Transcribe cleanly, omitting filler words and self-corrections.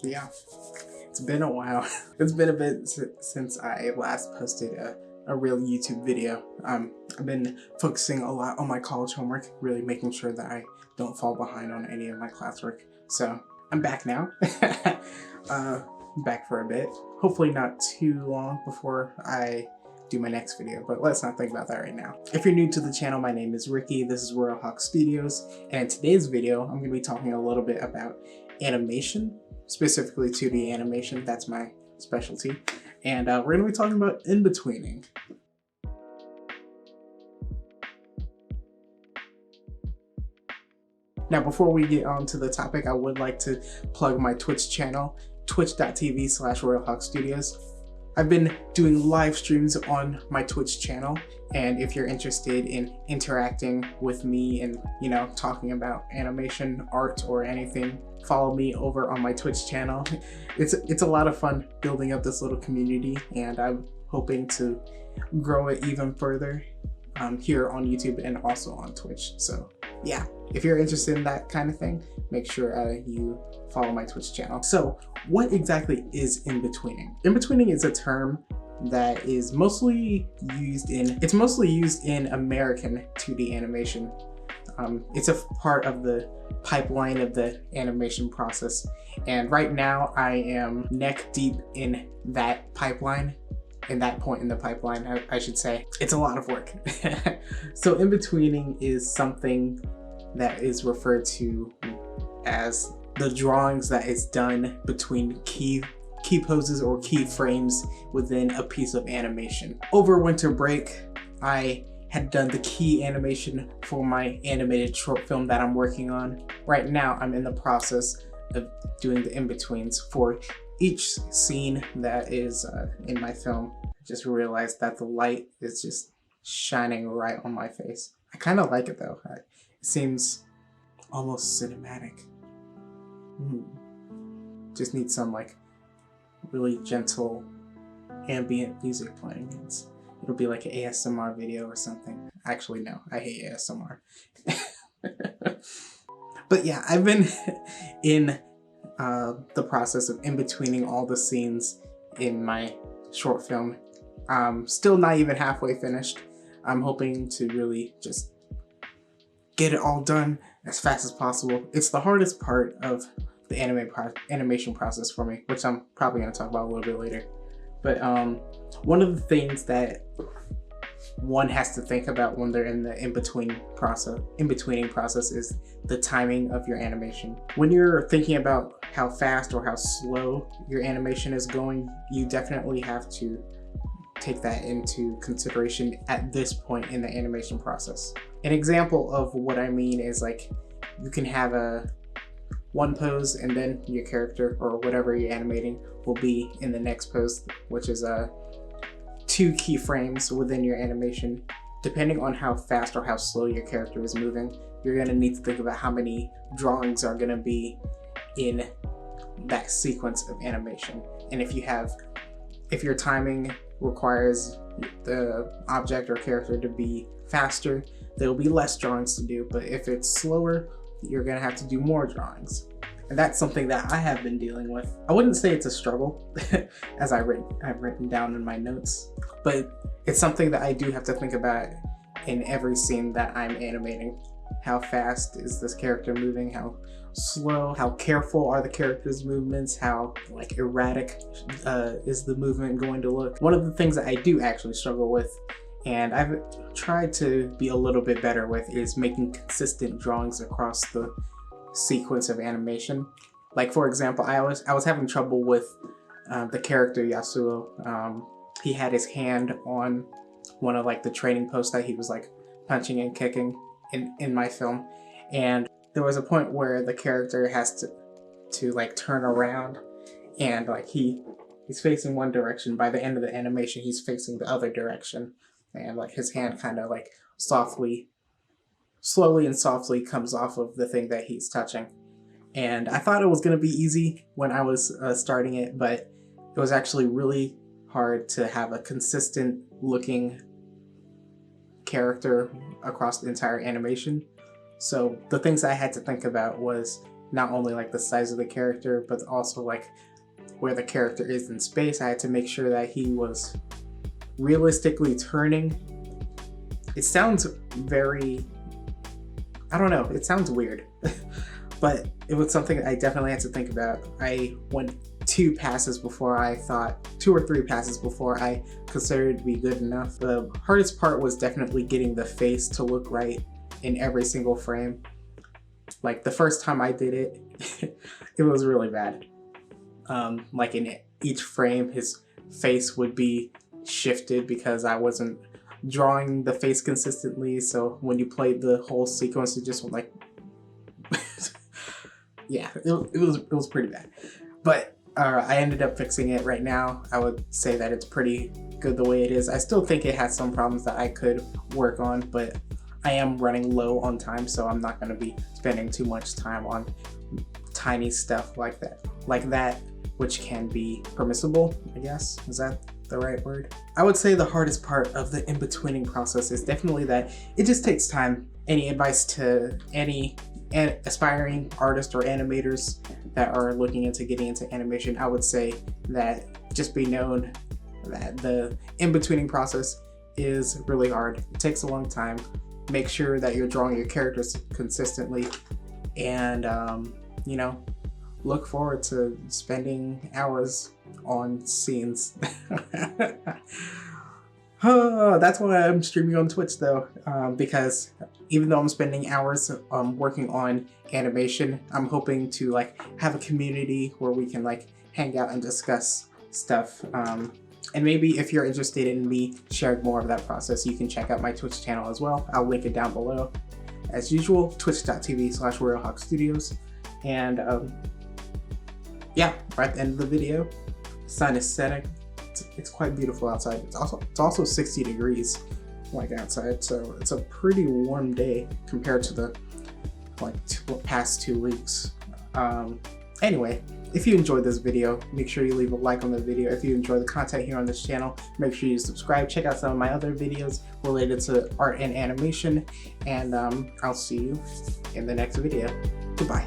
Yeah, it's been a while. It's been a bit since I last posted a real YouTube video. I've been focusing a lot on my college homework, really making sure that I don't fall behind on any of my classwork. So I'm back now. Back for a bit. Hopefully not too long before I do my next video, but let's not think about that right now. If you're new to the channel, my name is Ricky. This is Royal Hawk Studios, and in today's video, I'm going to be talking a little bit about animation, specifically 2D animation. That's my specialty, and we're going to be talking about in-betweening. Now, before we get on to the topic, I would like to plug my Twitch channel, twitch.tv/RoyalHawkStudios. I've been doing live streams on my Twitch channel, and if you're interested in interacting with me and, you know, talking about animation, art, or anything, follow me over on my Twitch channel. It's a lot of fun building up this little community, and I'm hoping to grow it even further here on YouTube and also on Twitch. So yeah, if you're interested in that kind of thing, make sure you follow my Twitch channel. So what exactly is in-betweening? In-betweening is a term that is mostly used in American 2D animation. It's a part of the pipeline of the animation process. And right now I am neck deep in that pipeline. In that point in the pipeline, I should say. It's a lot of work. So in-betweening is something that is referred to as the drawings that is done between key poses or key frames within a piece of animation. Over winter break, I had done the key animation for my animated short film that I'm working on. Right now, I'm in the process of doing the in-betweens for each scene that is in my film. I just realized that the light is just shining right on my face. I kind of like it though. It seems almost cinematic. Just need some like really gentle ambient music playing. It'll be like an ASMR video or something. Actually, no, I hate ASMR. But yeah, I've been in the process of in-betweening all the scenes in my short film. Still not even halfway finished. I'm hoping to really just get it all done as fast as possible. It's the hardest part of the animation process for me, which I'm probably going to talk about a little bit later. But one of the things that one has to think about when they're in the in-betweening process is the timing of your animation. When you're thinking about how fast or how slow your animation is going, you definitely have to take that into consideration at this point in the animation process. An example of what I mean is like you can have one pose and then your character or whatever you're animating will be in the next pose, which is 2 keyframes within your animation. Depending on how fast or how slow your character is moving, you're going to need to think about how many drawings are going to be in that sequence of animation. And if your timing requires the object or character to be faster, there will be less drawings to do, but if it's slower, you're gonna have to do more drawings. And that's something that I have been dealing with. I wouldn't say it's a struggle, as I've written down in my notes, but it's something that I do have to think about in every scene that I'm animating. How fast is this character moving? How slow? How careful are the character's movements? How like erratic is the movement going to look? One of the things that I do actually struggle with, and I've tried to be a little bit better with, is making consistent drawings across the sequence of animation. Like for example, I was having trouble with the character Yasuo. He had his hand on one of like the training posts that he was like punching and kicking in my film, and there was a point where the character has to like turn around, and like he's facing one direction. By the end of the animation, he's facing the other direction, and like his hand kind of like slowly and softly comes off of the thing that he's touching. And I thought it was going to be easy when I was starting it, but it was actually really hard to have a consistent looking character across the entire animation. So the things I had to think about was not only like the size of the character, but also like where the character is in space. I had to make sure that he was realistically turning. It sounds very, I don't know, it sounds weird, but it was something I definitely had to think about. I went 2 or 3 passes before I considered it to be good enough. The hardest part was definitely getting the face to look right in every single frame. Like the first time I did it, it was really bad. Like in each frame, his face would be shifted because I wasn't drawing the face consistently. So when you played the whole sequence, it just went like, yeah, it was pretty bad. But I ended up fixing it right now. I would say that it's pretty good the way it is. I still think it has some problems that I could work on, but I am running low on time, so I'm not going to be spending too much time on tiny stuff like that, which can be permissible, I guess. Is that the right word? I would say the hardest part of the in-betweening process is definitely that it just takes time. Any advice to any aspiring artists or animators that are looking into getting into animation, I would say that just be known that the in-betweening process is really hard. It takes a long time. Make sure that you're drawing your characters consistently, and you know, look forward to spending hours on scenes. That's why I'm streaming on Twitch though, because even though I'm spending hours working on animation, I'm hoping to like have a community where we can like hang out and discuss stuff. And maybe if you're interested in me sharing more of that process, you can check out my Twitch channel as well. I'll link it down below. As usual, twitch.tv/RoyalHawkStudios. And yeah, right at the end of the video, the sun is setting. It's quite beautiful outside. It's also 60 degrees like outside, so it's a pretty warm day compared to the past 2 weeks. Anyway, if you enjoyed this video, make sure you leave a like on the video. If you enjoy the content here on this channel, make sure you subscribe. Check out some of my other videos related to art and animation, and I'll see you in the next video. Goodbye.